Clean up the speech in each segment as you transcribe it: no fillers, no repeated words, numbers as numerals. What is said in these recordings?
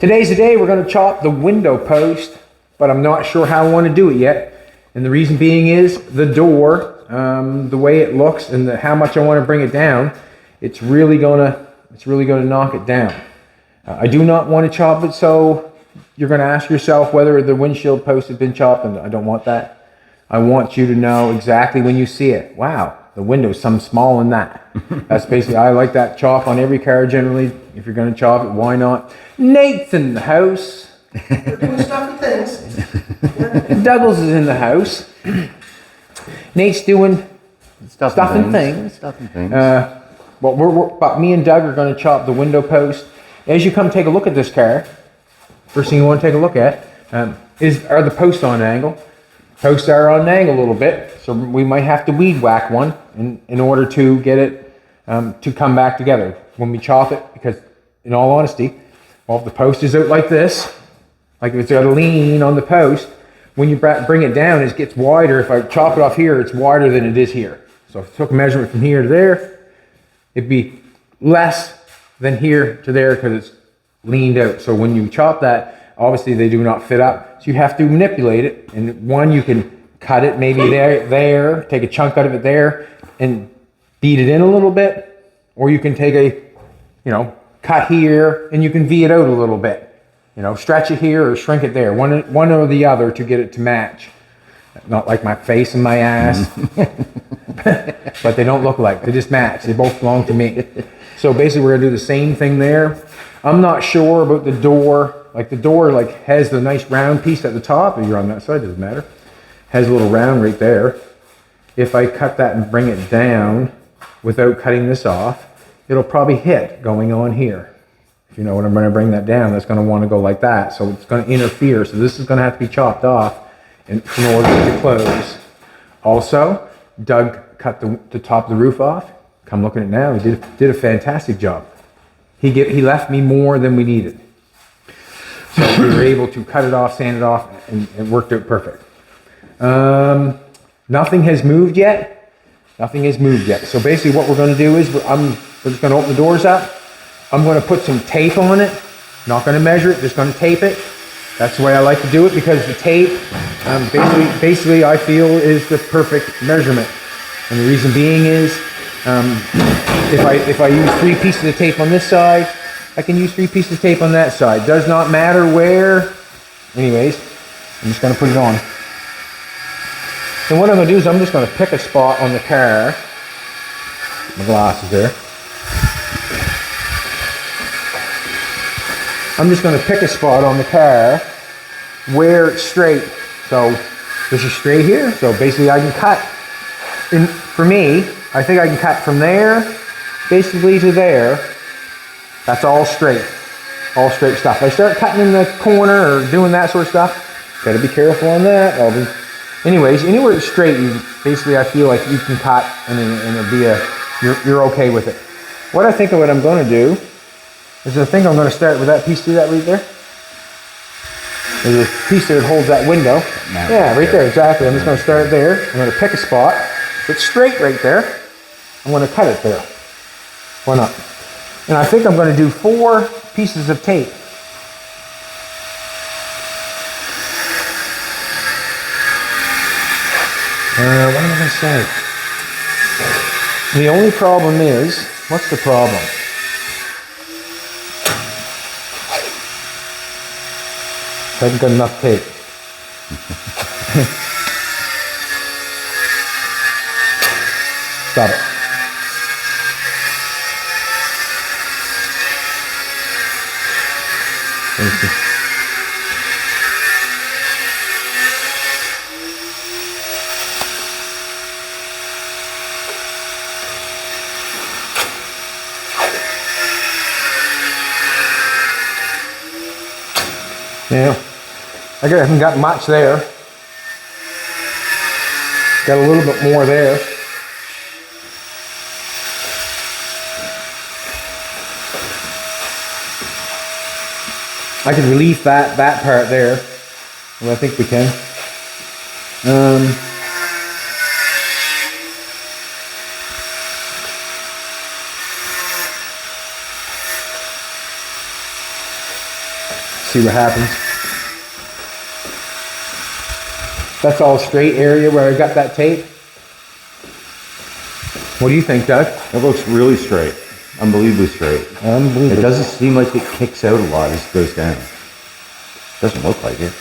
Today's the day we're going to chop the window post, but I'm not sure how I want to do it yet. And the reason being is the door, the way it looks and how much I want to bring it down, it's really going to knock it down. I do not want to chop it, so you're going to ask yourself whether the windshield post has been chopped, and I don't want that. I want you to know exactly when you see it. Wow, the window's some small in that. That's basically, I like that chop on every car generally. If you're going to chop it, why not? Nate's in the house. We're doing stuff and things. Douglas is in the house. Nate's doing stuff and things. But me and Doug are going to chop the window post. As you come take a look at this car, first thing you want to take a look at are the posts on an angle. Posts are on an angle a little bit, so we might have to weed whack one in order to get it to come back together when we chop it, because in all honesty, well, if the post is out like this, like if it's got a lean on the post, when you bring it down, it gets wider. If I chop it off here, it's wider than it is here. So if I took a measurement from here to there, it'd be less than here to there because it's leaned out. So when you chop that, obviously they do not fit up. So you have to manipulate it. And one, you can cut it maybe there, take a chunk out of it there and beat it in a little bit. Or you can take a, cut here and you can V it out a little bit. Stretch it here or shrink it there. One or the other to get it to match. Not like my face and my ass. But they don't look alike. They just match. They both belong to me. So basically we're gonna do the same thing there. I'm not sure about the door. Like the door has the nice round piece at the top. If you're on that side, doesn't matter. Has a little round right there. If I cut that and bring it down without cutting this off, it'll probably hit going on here. If you know what I'm going to bring that down, that's going to want to go like that. So it's going to interfere. So this is going to have to be chopped off in order to close. Also, Doug cut the top of the roof off. Come look at it now. He did a fantastic job. He left me more than we needed. So we were able to cut it off, sand it off, and it worked out perfect. Nothing has moved yet. Nothing has moved yet. So basically what we're going to do is we're just going to open the doors up. I'm going to put some tape on it. Not going to measure it, just going to tape it. That's the way I like to do it, because the tape basically I feel is the perfect measurement. And the reason being is if I use 3 pieces of tape on this side, I can use 3 pieces of tape on that side. Does not matter where. Anyways, I'm just going to put it on. And what I'm going to do is I'm just going to pick a spot on the car. My glasses there. I'm just going to pick a spot on the car where it's straight. So this is straight here. So basically I can cut. For me, I think I can cut from there basically to there. That's all straight stuff. If I start cutting in the corner or doing that sort of stuff, gotta be careful on that. Anyways, anywhere it's straight, basically I feel like you can cut and it'll be you're okay with it. What I'm going to do is I'm going to start with that piece. See that right there? There's a piece that holds that window. Yeah, right there, exactly. I'm just going to start there. I'm going to pick a spot. It's straight right there. I'm going to cut it there. Why not? And I think I'm going to do 4 pieces of tape. What am I going to say? The only problem is, what's the problem? I haven't got enough tape. Stop it. Thank you. Yeah, I haven't got much there. Got a little bit more there. I can relieve that part there. Well, I think we can. See what happens. That's all straight area where I got that tape. What do you think, Doug? It looks really straight. Unbelievably straight. Unbelievable. It doesn't seem like it kicks out a lot as it goes down. Doesn't look like it.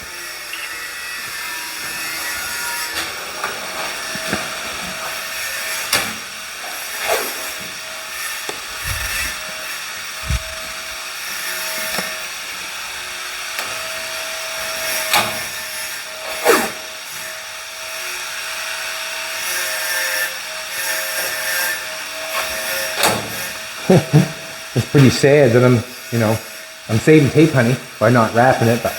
It's pretty sad that I'm saving tape honey by not wrapping it, but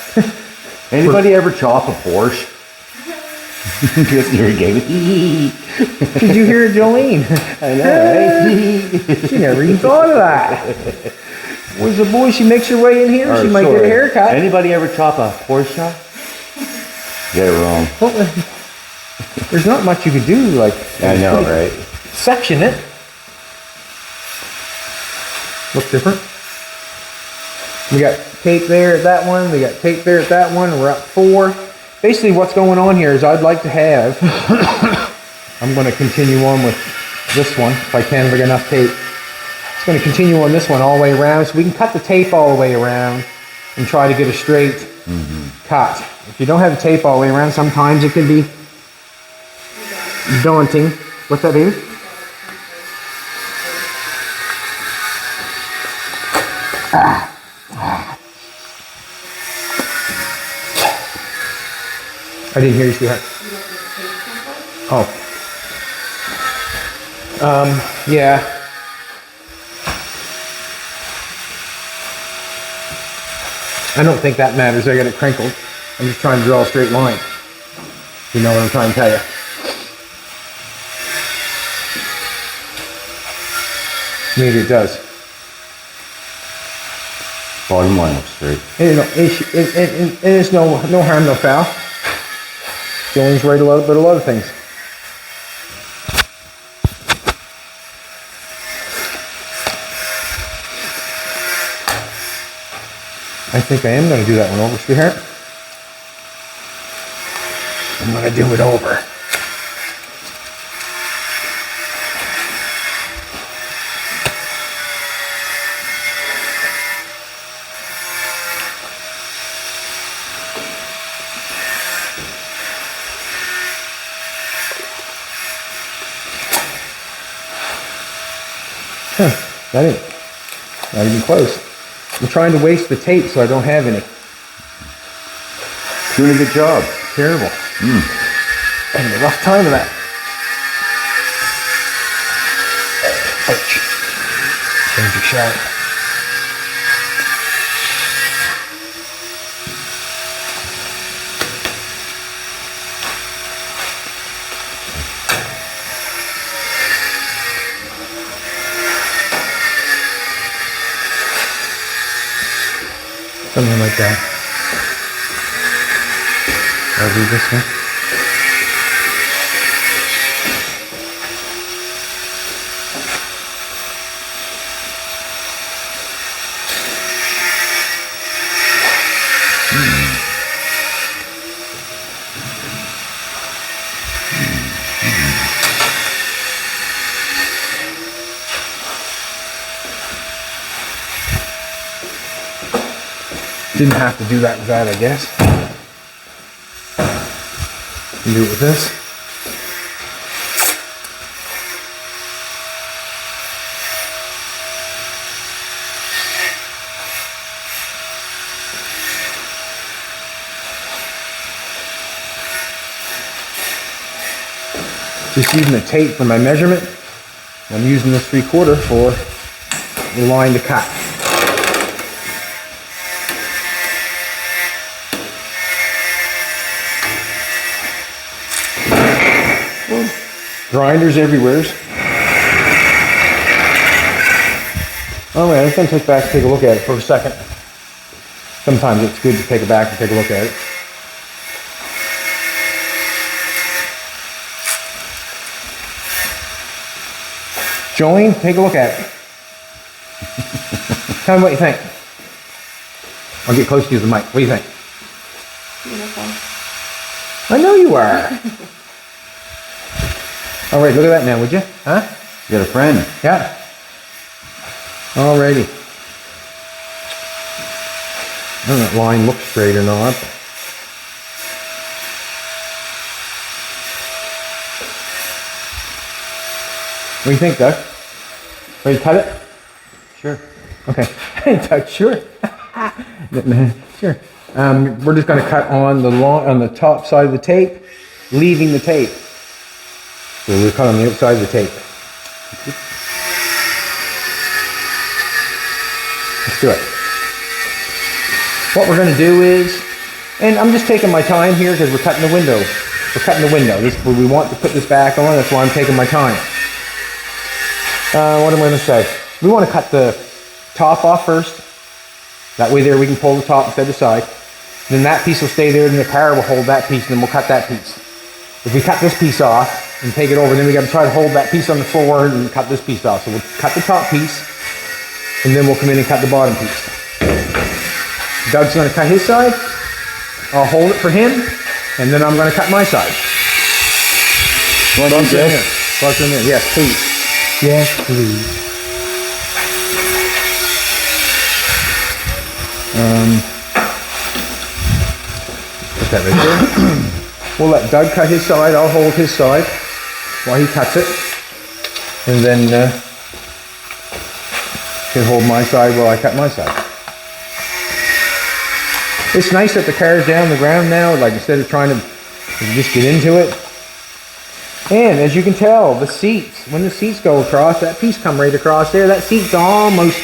Anybody ever chop a Porsche? Just hear it. did you hear Jolene? I know, right? She never even thought of that. Where's the boy? She makes her way in here. Or, She might get a sorry, haircut. Anybody ever chop a Porsche? Get it wrong. Well, there's not much you could do. Like I know, right? section it. Look different. We got tape there at that one. We got tape there at that one. We're up 4. Basically, what's going on here is I'd like to have. I'm going to continue on with this one if I can. If I get enough tape. It's going to continue on this one all the way around, so we can cut the tape all the way around and try to get a straight cut. If you don't have the tape all the way around, sometimes it can be daunting. What's that, baby? I didn't hear you, sweetheart. Oh. Yeah. I don't think that matters. I got it crinkled. I'm just trying to draw a straight line. You know what I'm trying to tell you. Maybe it does. Bottom line looks straight. It's no harm, no foul. Jolene's right about a lot of things. I think I am going to do that one over, sweetheart. I'm going to do it over. That ain't not even close. I'm trying to waste the tape so I don't have any. Doing a good job. Terrible. Having a rough time of that. Ouch. Change your shot. Something like that. I'll do this one. Didn't have to do that with that, I guess. You do it with this. Just using the tape for my measurement. I'm using this 3/4 for the line to cut. Grinders everywhere. Oh man, it's gonna take a look at it for a second. Sometimes it's good to take it back and take a look at it. Jolene, take a look at it. Tell me what you think. I'll get close to the mic. What do you think? Beautiful. I know you are. All right, look at that now, would you? Huh? You got a friend. Yeah. Alrighty. I don't know if that line looks straight or not. What do you think, Doug? Ready to cut it? Sure. Okay. Doug, sure. Sure. We're just going to cut on the top side of the tape, leaving the tape. So we'll cut on the outside of the tape. Let's do it. What we're going to do is, and I'm just taking my time here because we're cutting the window. We're cutting the window. We want to put this back on. That's why I'm taking my time. What am I going to say? We want to cut the top off first. That way there we can pull the top instead of the side. Then that piece will stay there and the car will hold that piece and then we'll cut that piece. If we cut this piece off and take it over, then we got to try to hold that piece on the floor and cut this piece off. So we'll cut the top piece and then we'll come in and cut the bottom piece. Doug's going to cut his side. I'll hold it for him and then I'm going to cut my side. You want to do this? Plug them in. Yes, please. Yes, please. Put that right there. We'll let Doug cut his side. I'll hold his side while he cuts it. And then he'll hold my side while I cut my side. It's nice that the car's down the ground now, like instead of trying to just get into it. And as you can tell, the seats, when the seats go across, that piece come right across there. That seat's almost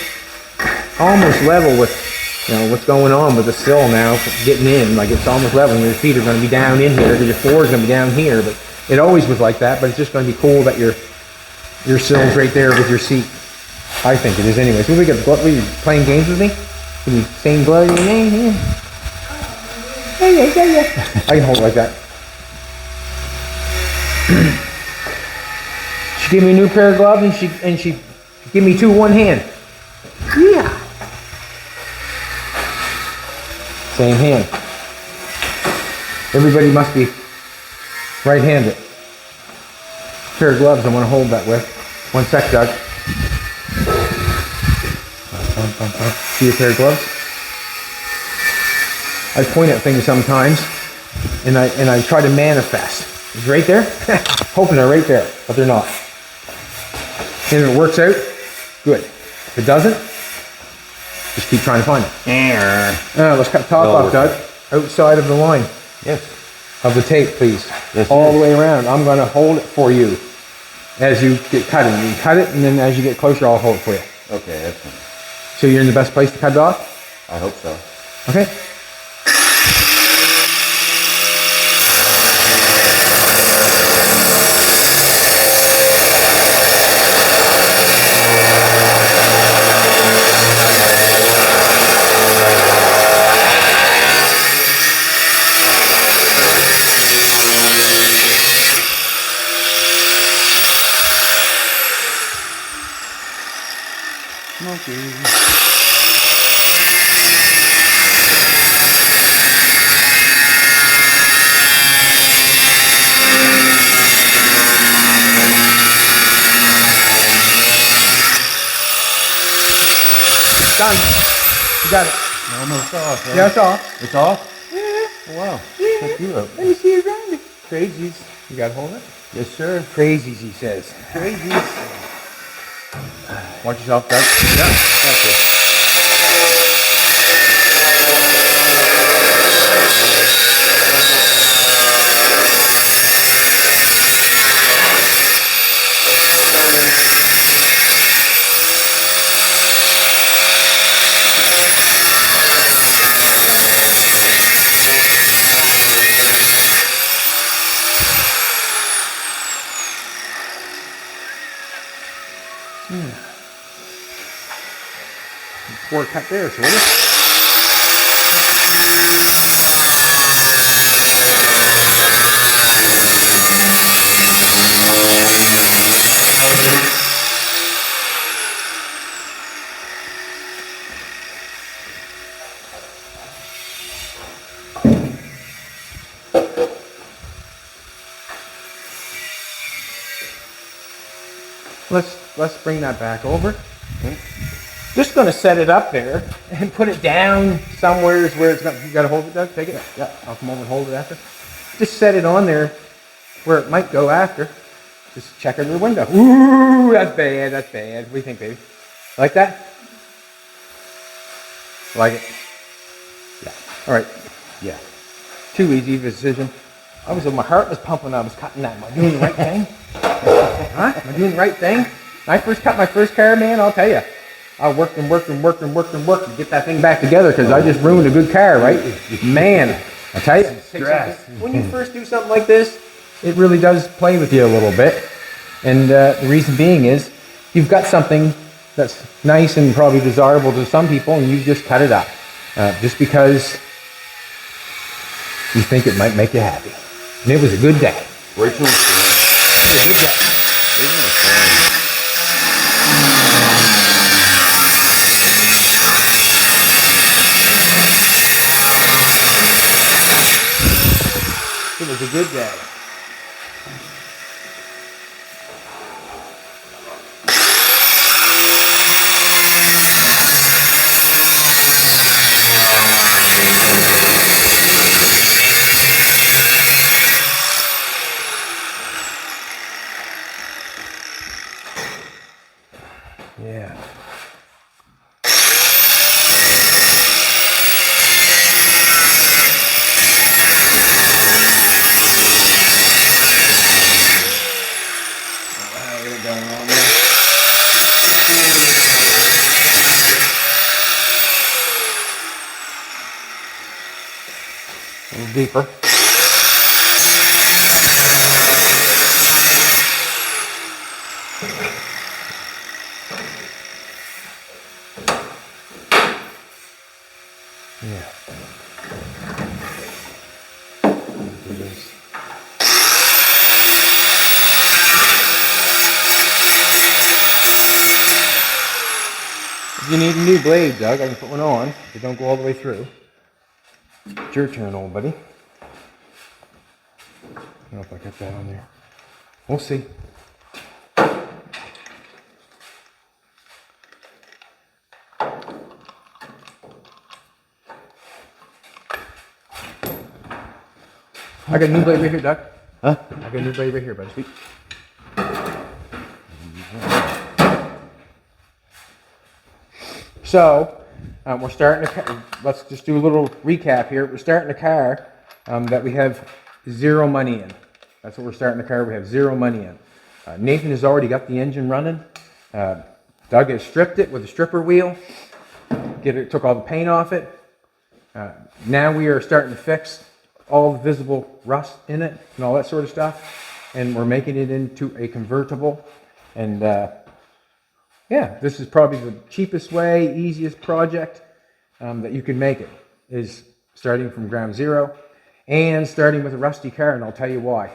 level with, you know, what's going on with the sill now, getting in. Like it's almost level. Your feet are going to be down in here, because your floor is going to be down here. But it always was like that. But it's just going to be cool that your sill's right there with your seat. I think it is, anyways. What we got? What, were you playing games with me? Can you saying bloody name here? Yeah. I can hold it like that. She gave me a new pair of gloves and she gave me two one hand. Yeah. Same hand. Everybody must be right-handed. Pair of gloves I want to hold that with. One sec, Doug. See a pair of gloves? I point at things sometimes and I try to manifest. It's right there? Hoping they're right there, but they're not. And if it works out, good. If it doesn't, just keep trying to find it. Let's cut the top off, Doug. Outside of the line. Yes. Of the tape, please. Yes, all the way around. I'm going to hold it for you as you get cutting. You cut it, and then as you get closer, I'll hold it for you. Okay, that's fine. So you're in the best place to cut it off? I hope so. Okay. Done. You got it. Almost off, right? Yeah, it's off. It's off? Yeah. Oh, wow. Yeah. Check you out. Let me see you around it. Crazies. You got to hold it? Yes, sir. Crazies, he says. Crazies. Watch yourself, Doug. Yeah. That's it. Four cut there, sort of. let's bring that back over. Just gonna set it up there and put it down somewhere where it's got, you gotta hold it, Doug, take it? Yeah, I'll come over and hold it after. Just set it on there where it might go after. Just check under the window. Ooh, that's bad, that's bad. What do you think, baby? Like that? Like it? Yeah. All right. Yeah. Too easy of a decision. My heart was pumping when I was cutting that. Am I doing the right thing? Huh? Am I doing the right thing? When I first cut my first car, man, I'll tell you. I worked and to get that thing back together because I just ruined a good car, right? Man, I tell you. When you first do something like this, it really does play with you a little bit. And the reason being is you've got something that's nice and probably desirable to some people and you just cut it up. Just because you think it might make you happy. And it was a good day. Original story. It was a good day. Original story. It was a good day. Yeah. A little deeper. Yeah. Do this. If you need a new blade, Doug, I can put one on. If you don't go all the way through. It's your turn, old buddy. I don't know if I got that on there. We'll see. I got a new blade right here, Doug. Huh? I got a new blade right here, buddy. Sweet. So, we're starting to, let's just do a little recap here. We're starting a car that we have zero money in. That's what we're starting the car. We have zero money in. Nathan has already got the engine running. Doug has stripped it with a stripper wheel. Took all the paint off it. Now we are starting to fix all the visible rust in it and all that sort of stuff. And we're making it into a convertible. And yeah, this is probably the cheapest way, easiest project that you can make it, is starting from ground zero and starting with a rusty car, and I'll tell you why.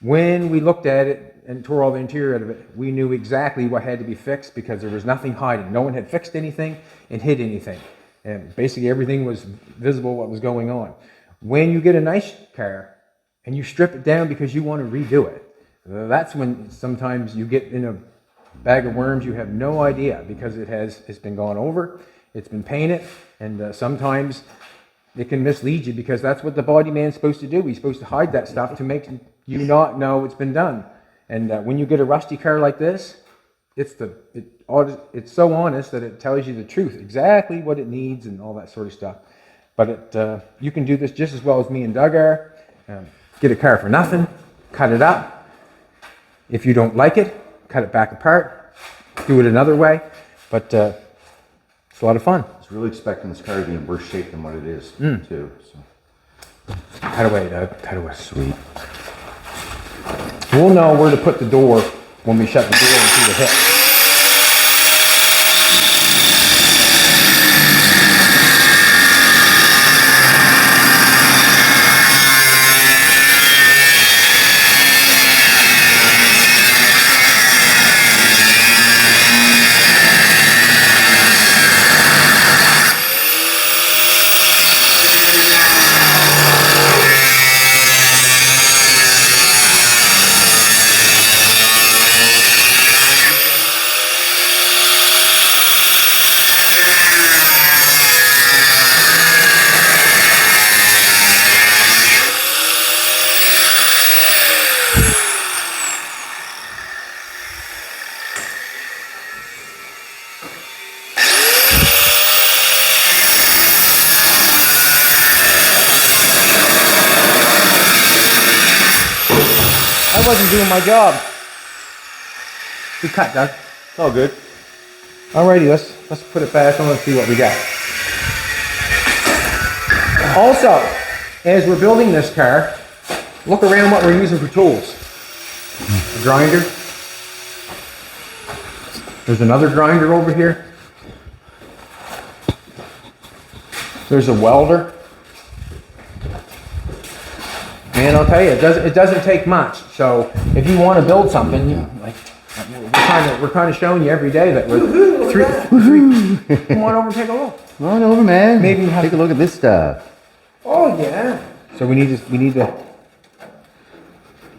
When we looked at it and tore all the interior out of it, we knew exactly what had to be fixed because there was nothing hiding. No one had fixed anything and hid anything. And basically everything was visible what was going on. When you get a nice car and you strip it down because you want to redo it, that's when sometimes you get in a bag of worms you have no idea because it's been gone over, it's been painted, and sometimes it can mislead you because that's what the body man's supposed to do. He's supposed to hide that stuff to make you not know it's been done. And when you get a rusty car like this, it's so honest that it tells you the truth, exactly what it needs and all that sort of stuff. But you can do this just as well as me and Doug are. Get a car for nothing, cut it up. If you don't like it, cut it back apart, do it another way. But it's a lot of fun. I was really expecting this car to be in worse shape than what it is, too. So. Cut away, Doug. Cut away. Sweet. We'll know where to put the door when we shut the door into the hip. wasn't doing my job. Good cut, Doug. It's all good. Alrighty, let's put it back on and see what we got. Also, as we're building this car, look around what we're using for tools. A grinder. There's another grinder over here. There's a welder. Man, I'll tell you, it doesn't take much. So if you want to build something, like we're kind of showing you every day that we're three. Come on over and take a look. Come on over, man. Maybe we have take a look at this stuff. Oh yeah. So we need to.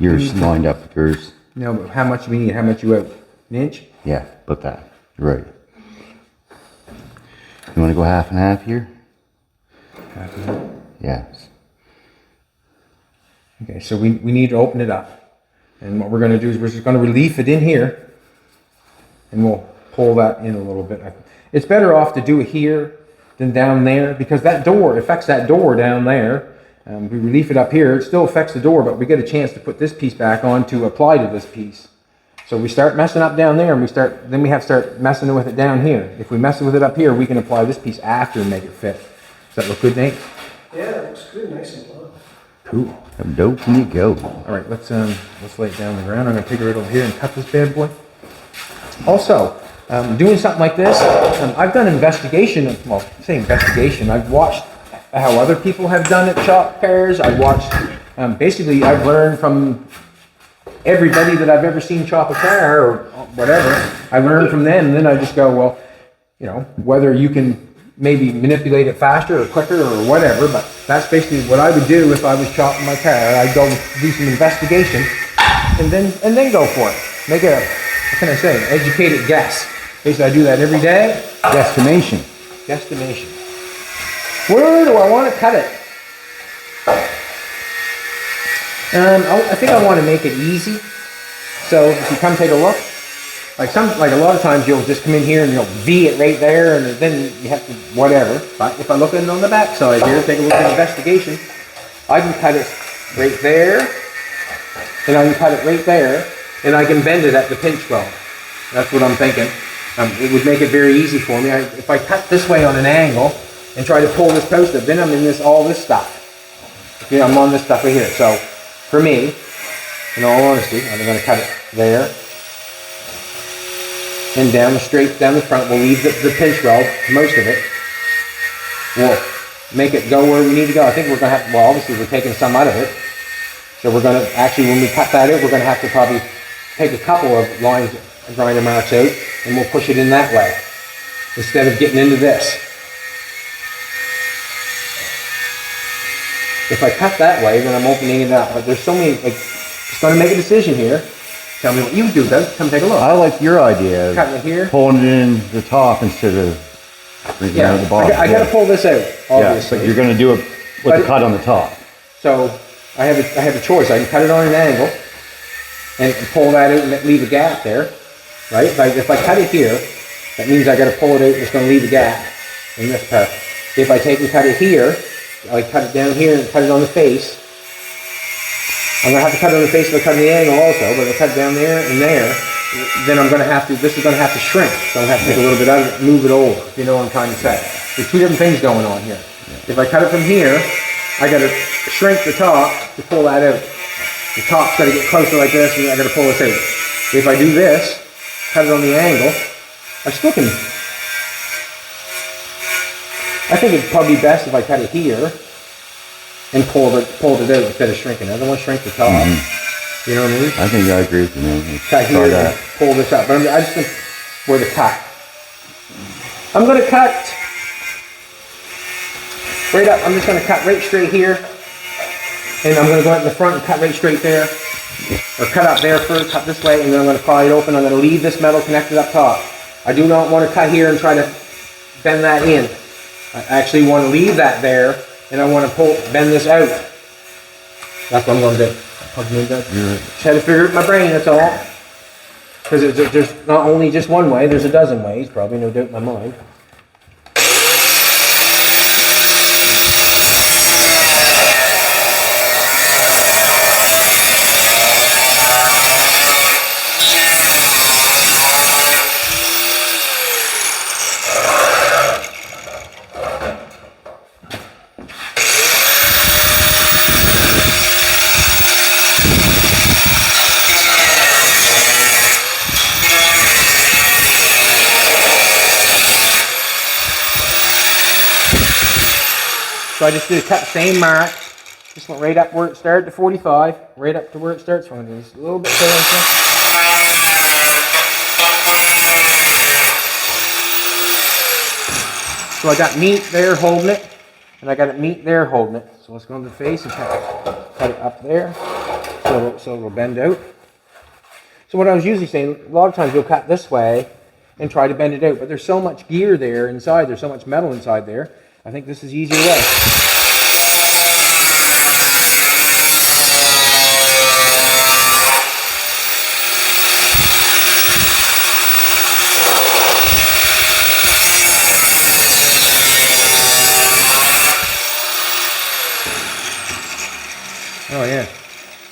Yours lined up with yours. No, but how much we need? How much you have? An inch? Yeah, put that. Right. You want to go half and half here? Half and half. Yes. Okay, so we need to open it up. And what we're going to do is we're just going to relief it in here. And we'll pull that in a little bit. It's better off to do it here than down there because that door affects that door down there. We relief it up here. It still affects the door, but we get a chance to put this piece back on to apply to this piece. So we start messing up down there, and then we have to start messing with it down here. If we mess with it up here, we can apply this piece after and make it fit. Does that look good, Nate? Yeah, it looks good, nice and long. Cool. How dope can you go? All right, let's lay it down on the ground. I'm gonna take it right over here and cut this bad boy. Also, doing something like this, I've done investigation. Well, I say investigation. I've watched how other people have done it, shop cars. I've watched. Basically, I've learned from everybody that I've ever seen chop a car or whatever. I learned from them, and then I just go, well, you know, whether you can maybe manipulate it faster or quicker or whatever, but that's basically what I would do if I was chopping my car. I'd go do some investigation and then go for it. Make a, what can I say, an educated guess. Basically, I do that every day. Guesstimation. Guesstimation. Where do I want to cut it? I think I want to make it easy. So if you come take a look, like a lot of times you'll just come in here and you'll V it right there, and then you have to whatever. But if I look at it on the back side here, take a look at investigation, I can cut it right there, and I can cut it right there, and I can bend it at the pinch weld. That's what I'm thinking. It would make it very easy for me. If I cut this way on an angle and try to pull this post up, then I'm in all this stuff. You know, I'm on this stuff right here. So for me, in all honesty, I'm going to cut it there and down straight down the front. We'll leave the pinch weld, most of it. We'll make it go where we need to go. I think we're going to have, well, obviously we're taking some out of it. So we're going to, actually when we cut that out, we're going to have to probably take a couple of lines, grinder marks out, and we'll push it in that way instead of getting into this. If I cut that way, then I'm opening it up. But there's so many, like, just going to make a decision here. Tell me what you do, Doug. Come take a look. I like your idea of cutting it here, pulling it in the top instead of bringing it out of the bottom. I got to pull this out, obviously. Yeah, but you're going to do it with the cut on the top. So I have a choice. I can cut it on an angle and pull that out and leave a gap there, right? Like if I cut it here, that means I got to pull it out and it's going to leave a gap in this part. If I take and cut it here, I cut it down here and cut it on the face. I'm going to have to cut it on the face if I cut the angle also, but if I cut down there and there, then I'm going to have to, this is going to have to shrink. So I'm going to have to take a little bit out of it, move it over, if you know what I'm trying to say. There's two different things going on here. If I cut it from here, I got to shrink the top to pull that out. The top's got to get closer like this, and I got to pull this out. If I do this, cut it on the angle, I still can. I think it'd probably be best if I cut it here and pulled it out instead of shrinking. I don't want to shrink the top. You know what I mean? I think I agree with you, man. Cut here and pull this up. But I just think where to cut. I'm going to cut right up. I'm just going to cut right straight here. And I'm going to go out in the front and cut right straight there. Or cut up there first, cut this way, and then I'm going to pry it open. I'm going to leave this metal connected up top. I do not want to cut here and try to bend that in. I actually want to leave that there, and I want to bend this out. That's what I'm going to do. Just had to figure it in my brain, that's all. Because there's not only just one way, there's a dozen ways, probably, no doubt in my mind. So I just did cut the same mark. Just went right up where it started to 45, right up to where it starts from. Just a little bit closer. So I got meat there holding it, and I got it meat there holding it. So let's go into the face and cut it up there, so it'll bend out. So what I was usually saying, a lot of times you'll cut this way and try to bend it out, but there's so much gear there inside, there's so much metal inside there, I think this is the easier way. Oh yeah.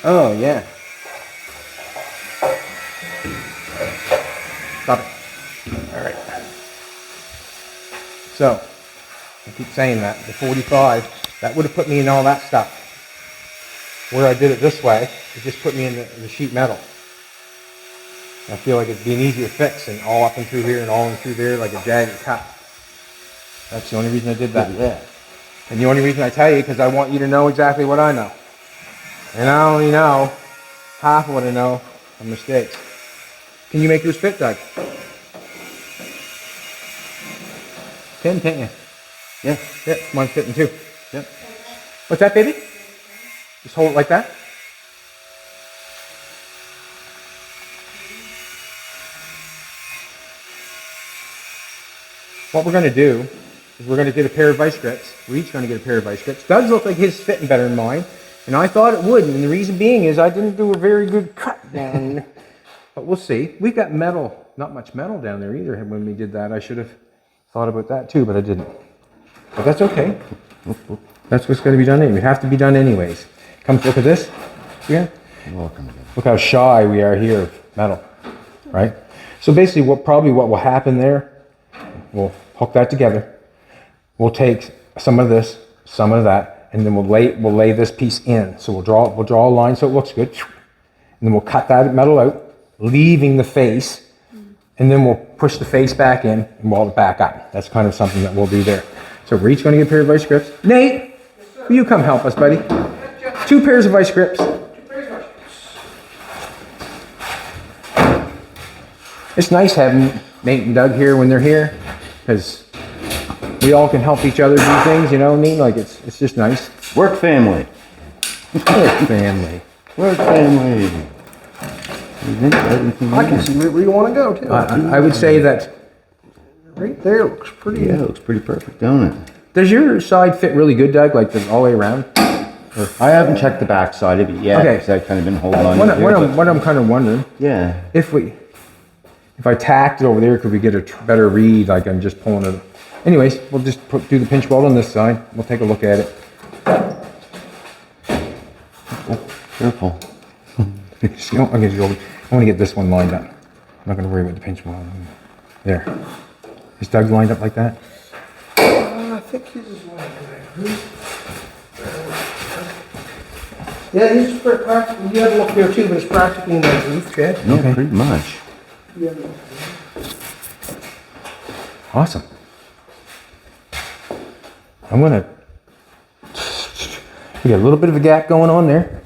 Oh yeah. Stop it. All right. So, I keep saying that, the 45, that would have put me in all that stuff. Where I did it this way, it just put me in the sheet metal. I feel like it'd be an easier fix, and all up and through here and all and through there like a jagged cut. That's the only reason I did that. Yeah. And the only reason I tell you, because I want you to know exactly what I know. And I only know half of what I know are mistakes. Can you make yours fit, Doug? Can't you? Yeah. Yeah, mine's fitting too. Yep. What's that, baby? Just hold it like that. What we're going to do is we're going to get a pair of vice grips. We're each going to get a pair of vice grips. Doug's looked like his fitting better than mine, and I thought it would, and the reason being is I didn't do a very good cut down. But we'll see. We've got metal, not much metal down there either when we did that. I should have thought about that too, but I didn't. But that's okay. That's what's going to be done anyway. It have to be done anyways. Come look at this. Yeah. Welcome. Look how shy we are here of metal, right? So basically what will happen there, we'll hook that together. We'll take some of this, some of that, and then we'll lay this piece in. So we'll draw a line so it looks good. And then we'll cut that metal out, leaving the face, and then we'll push the face back in and weld it back up. That's kind of something that we'll do there. So we're each going to get a pair of vice grips. Nate, will you come help us, buddy? 2 pairs of vice grips. It's nice having Nate and Doug here when they're here, because we all can help each other do things, you know what I mean? Like it's just nice. Work family. Work family. Work family. I can see where you want to go too. I would say that. Right there looks pretty. Yeah, it looks pretty perfect, don't it? Does your side fit really good, Doug? Like all the way around? I haven't checked the back side of it yet. Okay. Because I've kind of been holding on. What I'm kind of wondering. Yeah. If I tacked it over there, could we get a better read? Like I'm just pulling it. Anyways, we'll just do the pinch weld on this side. We'll take a look at it. Oh, careful. I want to get this one lined up. I'm not going to worry about the pinch weld. There. Is Doug lined up like that? I think his is lined up. Yeah, he's pretty practical. You have to look here too, but it's practically in that roof shed. No, Okay. pretty much. Yeah. Awesome. I'm going to... We got a little bit of a gap going on there.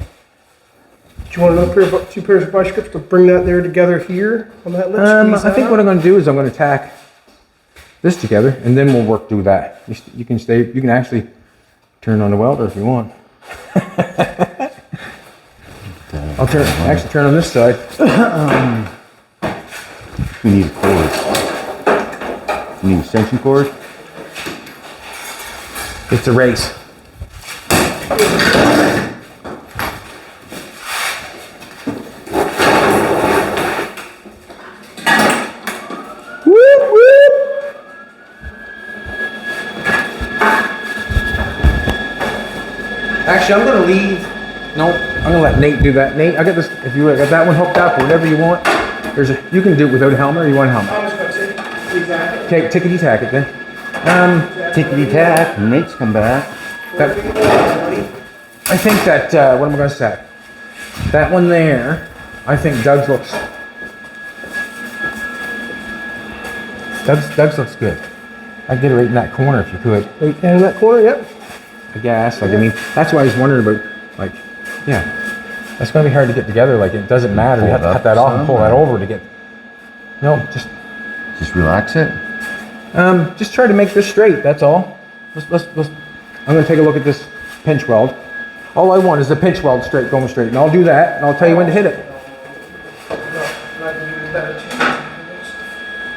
Do you want another 2 pairs of vice grips to bring that there together here on that lip? I think what I'm going to do is I'm going to tack this together, and then we'll do that. You can actually turn on the welder if you want. I'll turn on this side. We need a cord. You need an extension cord? It's a race. Whoop, whoop. Actually, I'm going to leave. Nope, I'm going to let Nate do that. Nate, I got this. If you got that one hooked up or whatever you want, you can do it without a helmet or you want a helmet. I was going to say, exactly. Okay, tickety tack it then. Tickety tack. Nate's come back. I think that, what am I going to say? That one there, I think Doug's looks good. I'd get it right in that corner if you could. Right down in that corner, yep. I guess. Like, I mean, that's why I was wondering about, like, yeah. That's gonna be hard to get together. Like, it doesn't matter. You have to cut that off and pull that over to get. No, Just relax it. just try to make this straight. That's all. Let's. I'm gonna take a look at this pinch weld. All I want is the pinch weld straight, going straight, and I'll do that, and I'll tell you when to hit it.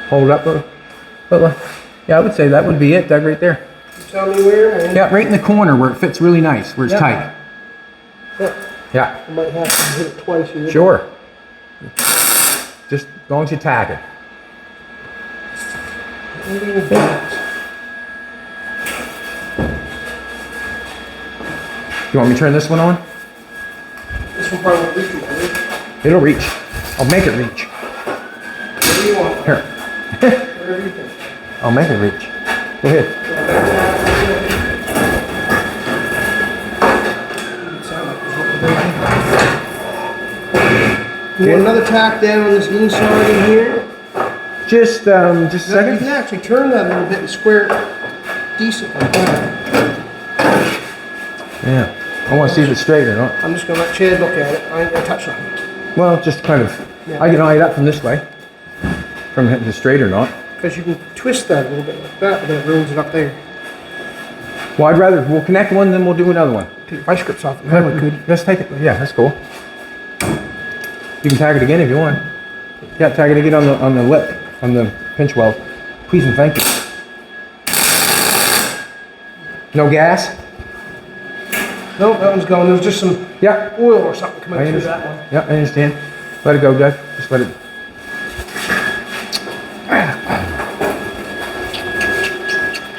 Hold up, yeah, I would say that would be it, Doug, right there. You tell me where, man. Yeah, right in the corner where it fits really nice, where it's tight. Yeah. Yeah, I might have to hit it twice here. sure. Just as long as you tack it. You want me to turn this one on? This one probably won't reach you, will it? It'll reach. I'll make it reach. Whatever you want. Here, Whatever you think. I'll make it reach. Go ahead. You want another tack down on this inside in here? Just a You second. can actually turn that a little bit and square it decent like that. Yeah. I want to see if it's straight or not. I'm just gonna let Chad look at it. I ain't gonna touch nothing. Well, just kind of. Yeah. I can eye it up from this way. From hitting it straight or not. Because you can twist that a little bit like that, but then it ruins it up there. Well, I'd rather, we'll connect one, then we'll do another one. Take the vice grips off. That would good. Let's take it. Yeah, that's cool. You can tag it again if you want. Yeah, tag it again on the lip, on the pinch weld. Please and thank you. No gas? Nope, that one's gone. There's just some Yeah. oil or something coming I through understand. that one. Yeah, I understand. Let it go, Doug. Just let it.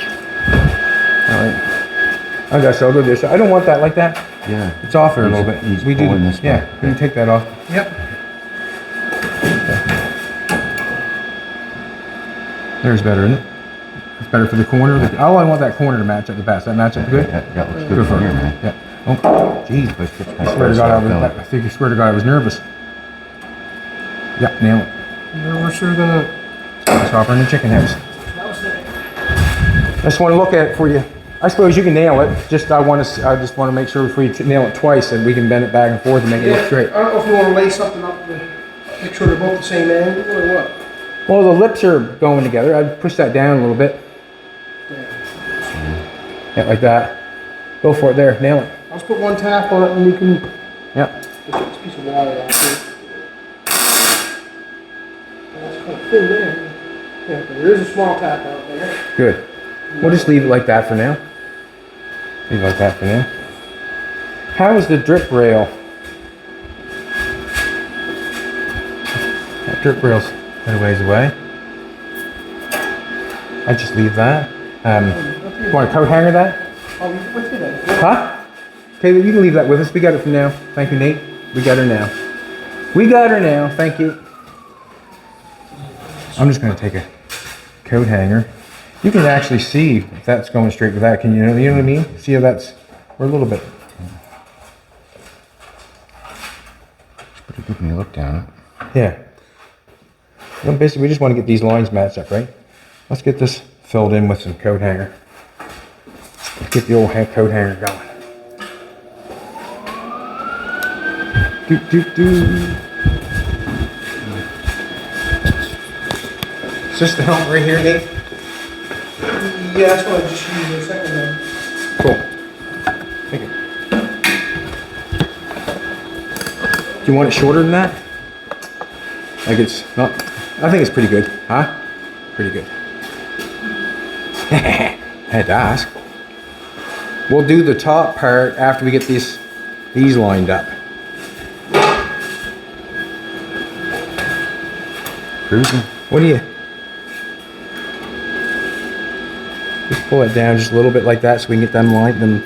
All right. I guess I'll go this. I don't want that like that. Yeah. It's off there a little bit. He's We do. pulling this Yeah. back. Can you take that off? Yep. There's better, isn't it? It's better for the corner. Oh, I want that corner to match up the best. That match up good? That looks Good good for from it. here, man. Yeah. Oh, jeez. Let's get I swear to God, I think I swear to God, I was nervous. Yeah, nail it. Nervouser than a... Grasshopper in the chicken house. That was it. I just want to look at it for you. I suppose you can nail it. I just want to make sure before you nail it twice, and we can bend it back and forth and make it look straight. I don't know if you want to lay something up to make sure they're both the same angle or what. Well, the lips are going together. I'd push that down a little bit. Yeah, like that. Go for it there. Nail it. I'll just put one tap on it and you can Yeah. just get this piece of wire out here. That's kind of thin there. Yeah, but there is a small tap out there. Good. We'll just leave it like that for now. Leave it like that for now. How is the drip rail? That drip rail's quite a ways away. I just leave that. You want a coat hanger that? I'll leave it with you then. Huh? Okay, you can leave that with us. We got it for now. Thank you, Nate. We got her now. We got her now. Thank you. I'm just going to take a coat hanger. You can actually see if that's going straight with that. Can you know what I mean? See how that's, we're a little bit. Pretty good when you look down it. Yeah. Well, basically, we just want to get these lines matched up, right? Let's get this filled in with some coat hanger. Let's get the old coat hanger going. Do, do, do. Is this the helmet right here, Nate? Yeah, that's what I just used a second ago. Cool. Thank you. Do you want it shorter than that? Like it's not, I think it's pretty good. Huh? Pretty good. Had to ask. We'll do the top part after we get these lined up. Cruising. What do you? Just pull it down just a little bit like that so we can get them lined. Then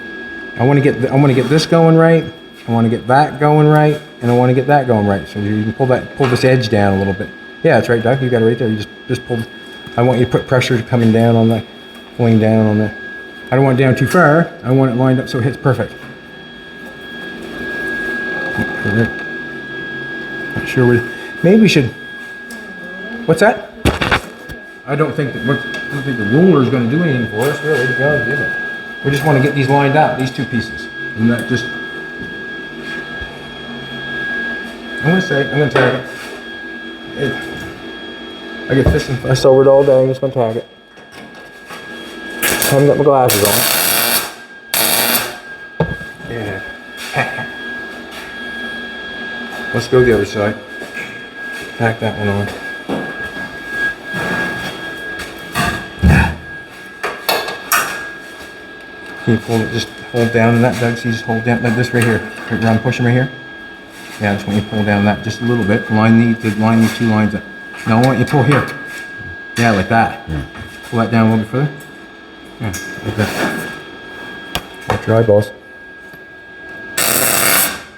I want to get this going right. I want to get that going right, and I want to get that going right. So you can pull this edge down a little bit. Yeah, that's right, Doug. You got it right there. You just pull. I want you to put pressure coming down on the, pulling down on the. I don't want it down too far. I want it lined up so it hits perfect. Not sure what. Maybe we should. What's that? I don't think the ruler is going to do anything for us, really. God, did it? We just want to get these lined up, these two pieces. And not just... I'm gonna tag it. I get fist and fuss over it all day, I'm just gonna tag it. I haven't got my glasses on. Yeah. Let's go the other side. Tack that one on. Can you pull it, just hold down on that, Doug? So you just hold down like this right here. Right around, push them right here. Yeah, just want you to pull down that just a little bit. Line these two lines up. No, I want you to pull here. Yeah, like that. Yeah. Pull that down a little bit further. Yeah, like that. Watch your eyeballs.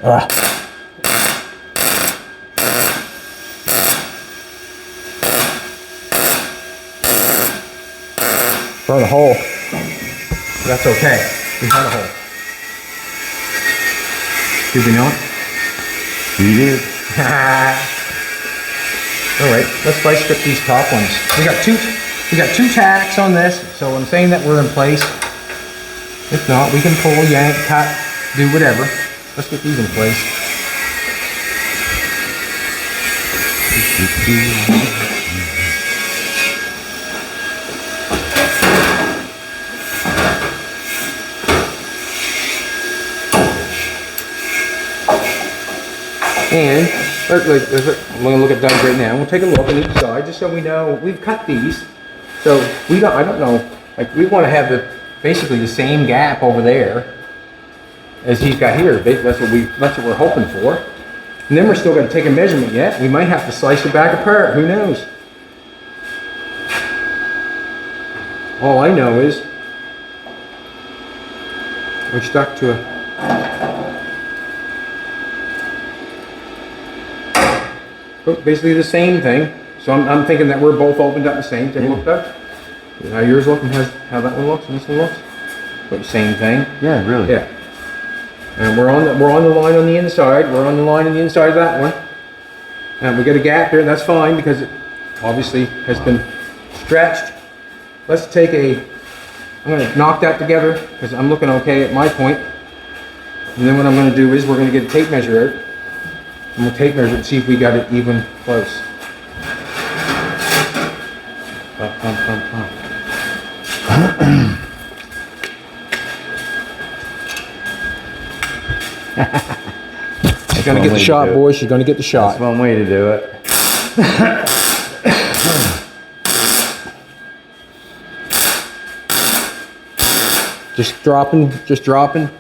Ah. Burn a hole. That's okay. We had a hole. Did we know it? We did. Alright, let's vice grip these top ones. We got two tacks on this, so I'm saying that we're in place. If not, we can pull, yank, cut, do whatever. Let's get these in place. And I'm going to look at Doug right now. We'll take a look on each side just so we know we've cut these. So I don't know. Like we want to have basically the same gap over there as he's got here. That's what we're hoping for. And then we're still going to take a measurement yet. We might have to slice it back apart. Who knows? All I know is we're stuck to a. Basically the same thing. So I'm thinking that we're both opened up the same. Take a look, Doug. How yours look and how that one looks and this one looks. But same thing. Yeah, really. Yeah. And we're on the line on the inside. We're on the line on the inside of that one. And we got a gap here, and that's fine because it obviously has been stretched. Let's take I'm going to knock that together because I'm looking okay at my point. And then what I'm going to do is we're going to get a tape measure out. And we'll tape measure it and see if we got it even close. Bum, bum, bum, bum. She's gonna get the shot, boys. She's gonna get the shot. That's one way to do it. Just dropping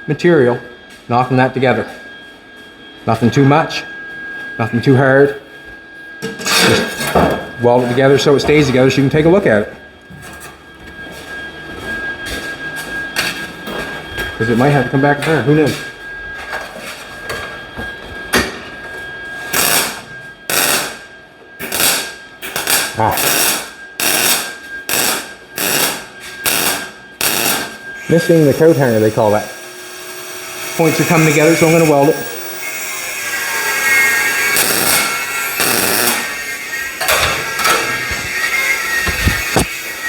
material, knocking that together. Nothing too much, nothing too hard. Just weld it together so it stays together so you can take a look at it. Because it might have to come back apart, who knows? Missing the coat hanger, they call that. Points are coming together, so I'm going to weld it.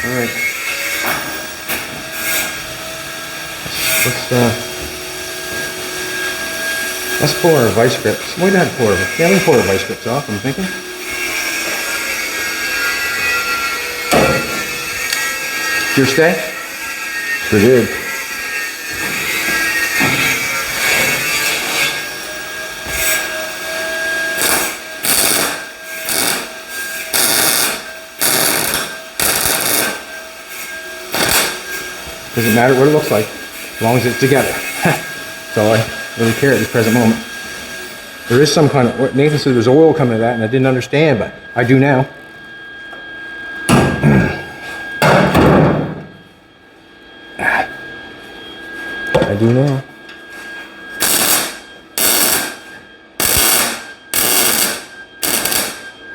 All right. Let's pull our vice grips. We don't have to pull our. Yeah, we can pull our vice grips off. I'm thinking. Did yours stay? Sure did. Doesn't matter what it looks like, as long as it's together. That's all I really care at this present moment. There is some kind of, Nathan said there's oil coming to that, and I didn't understand, but I do now. I do now.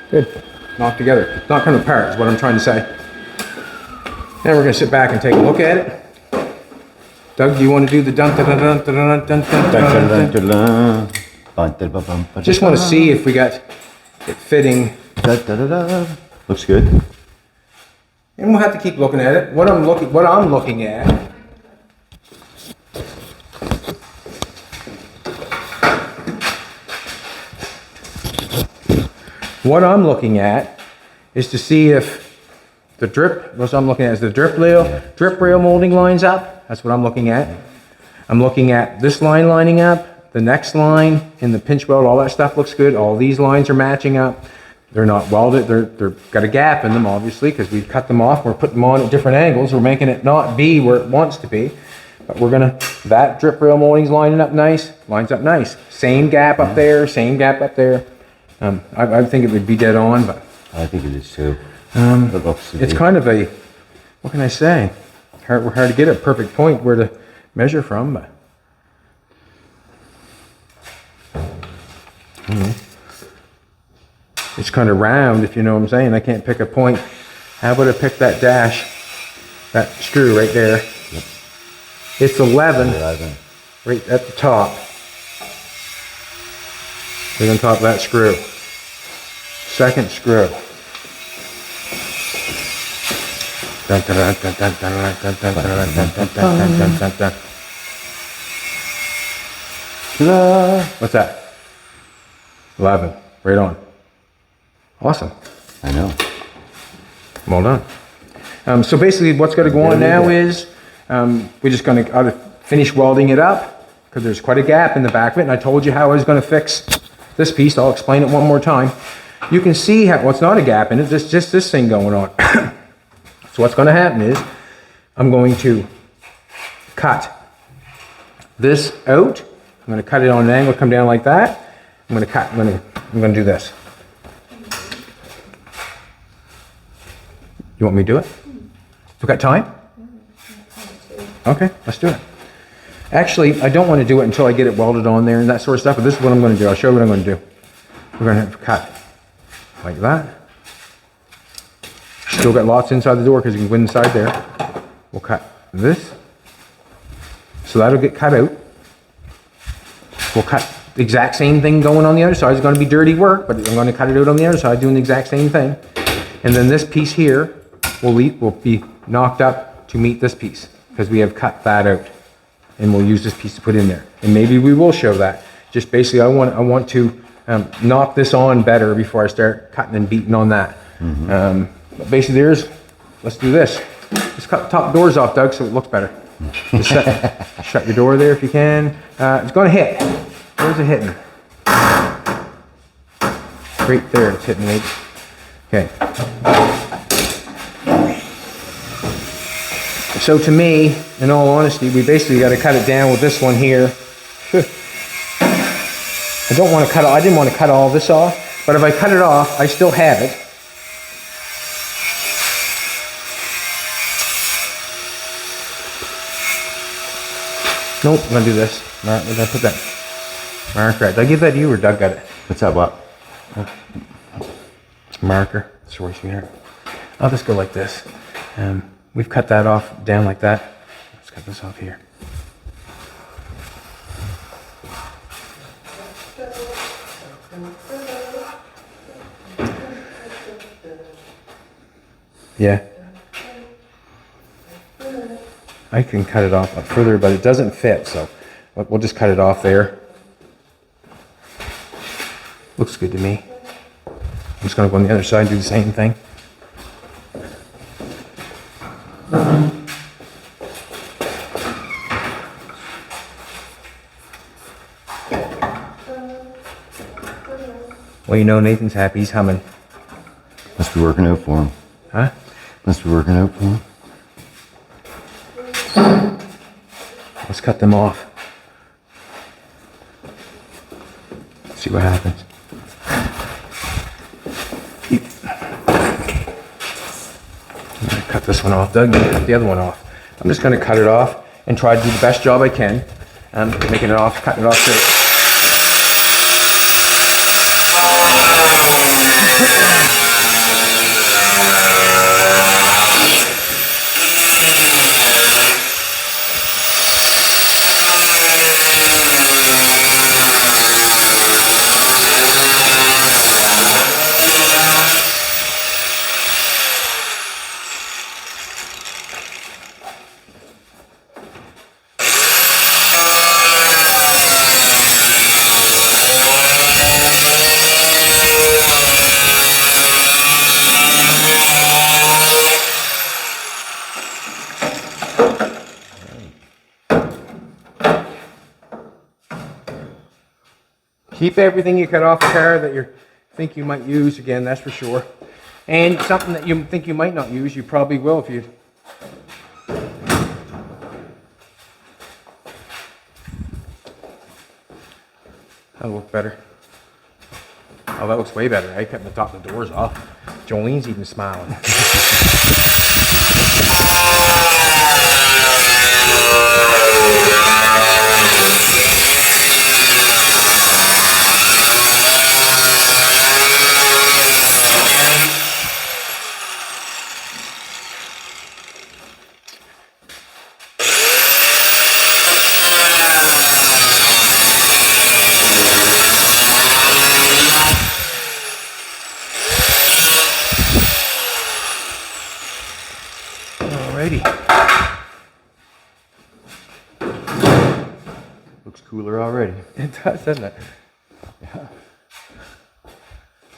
Good. Knocked together. Not coming apart is what I'm trying to say. Now we're going to sit back and take a look at it. Doug, do you want to do the dun dun dun dun dun dun dun dun dun? Just want to see if we got it fitting. Looks good. And we'll have to keep looking at it. What I'm looking at What I'm looking at is to see if the drip, what I'm looking at is the drip rail molding lines up. That's what I'm looking at. I'm looking at this line lining up, the next line in the pinch weld, all that stuff looks good. All these lines are matching up. They're not welded, they're got a gap in them obviously because we've cut them off. We're putting them on at different angles. We're making it not be where it wants to be. But we're gonna, that drip rail molding's lining up nice, lines up nice. Same gap up there, same gap up there. I think it would be dead on, but I think it is too. It looks to it's be. kind of a, what can I say? Hard to get a perfect point where to measure from, but. It's kind of round, if you know what I'm saying. I can't pick a point. How about I pick that dash, that screw right there? Yep. It's 11, 11. right at the top. Right on top of that screw. Second screw. Dun, dun, dun, dun, dun, dun, dun, dun, dun, dun, dun, dun, dun, dun, dun. Ta-da! What's that? 11. Right on. Awesome. I know. Well done. So basically what's got to go on now is we're just going to finish welding it up because there's quite a gap in the back of it, and I told you how I was going to fix this piece. I'll explain it one more time. You can see how, well, it's not a gap in it, there's just this thing going on. So what's going to happen is I'm going to cut this out. I'm going to cut it on an angle, come down like that. I'm going to do this. You want me to do it? We got time? Okay, let's do it. Actually, I don't want to do it until I get it welded on there and that sort of stuff, but this is what I'm going to do. I'll show you what I'm going to do. We're going to have to cut like that. Still got lots inside the door because you can go inside there. We'll cut this. So that'll get cut out. We'll cut the exact same thing going on the other side. It's going to be dirty work, but I'm going to cut it out on the other side doing the exact same thing. And then this piece here will be knocked up to meet this piece because we have cut that out. And we'll use this piece to put in there. And maybe we will show that. Just basically I want to knock this on better before I start cutting and beating on that. But basically let's do this. Let's cut the top doors off, Doug, so it looks better. Just shut your door there if you can. It's going to hit. Where's it hitting? Right there, it's hitting me. Okay. So to me, in all honesty, we basically got to cut it down with this one here. I don't want to cut. I didn't want to cut all this off, but if I cut it off, I still have it. Nope, I'm gonna do this. We're gonna put that marker. Did I give that to you or Doug got it? What's that, what? Marker. Sorry, sweetheart. I'll just go like this. We've cut that off down like that. Let's cut this off here. Yeah. I can cut it off further, but it doesn't fit, so we'll just cut it off there. Looks good to me. I'm just gonna go on the other side and do the same thing. Well, you know, Nathan's happy. He's humming. Must be working out for him. Huh? Must be working out for him. Let's cut them off. See what happens. I'm gonna cut this one off. Doug, cut the other one off. I'm just gonna cut it off and try to do the best job I can. Making it off, cutting it off straight. Keep everything you cut off a car that you think you might use again, that's for sure. And something that you think you might not use, you probably will if you... That'll look better. Oh, that looks way better. I kept the top of the doors off. Jolene's even smiling. Alrighty. Looks cooler already. It does, doesn't it? Yeah.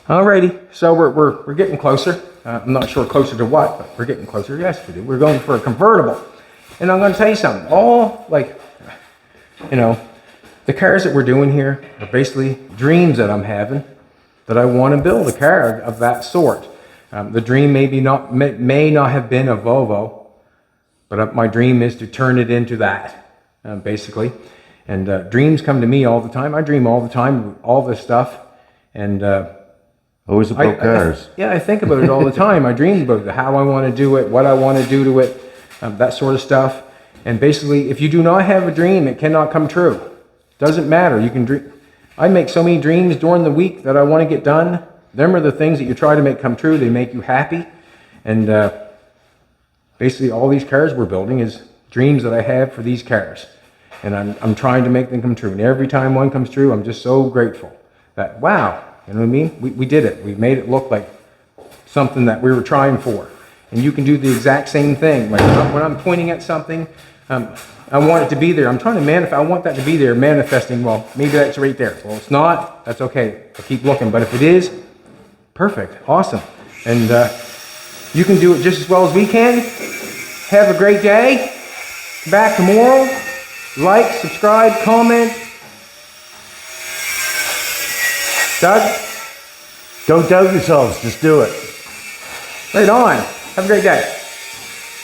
Alrighty, so we're getting closer. I'm not sure closer to what, but we're getting closer. Yes, we do. We're going for a convertible. And I'm going to tell you something. All, like, you know, the cars that we're doing here are basically dreams that I'm having, that I want to build a car of that sort. The dream may not have been a Volvo, but my dream is to turn it into that, basically. And dreams come to me all the time. I dream all the time, all this stuff. And always about cars. Yeah, I think about it all the time. I dream about how I want to do it, what I want to do to it, that sort of stuff. And basically, if you do not have a dream, it cannot come true. Doesn't matter. You can dream. I make so many dreams during the week that I want to get done. Them are the things that you try to make come true. They make you happy. And basically, all these cars we're building is dreams that I have for these cars. And I'm trying to make them come true. And every time one comes true, I'm just so grateful that, wow, you know what I mean? We did it. We made it look like something that we were trying for. And you can do the exact same thing. Like when I'm pointing at something, I want it to be there. I'm trying to manifest. I want that to be there, manifesting. Well, maybe that's right there. Well, it's not. That's okay. I'll keep looking. But if it is, perfect. Awesome. And you can do it just as well as we can. Have a great day. Back tomorrow. Like, subscribe, comment. Doug? Don't doubt yourselves, just do it. Right on. Have a great day.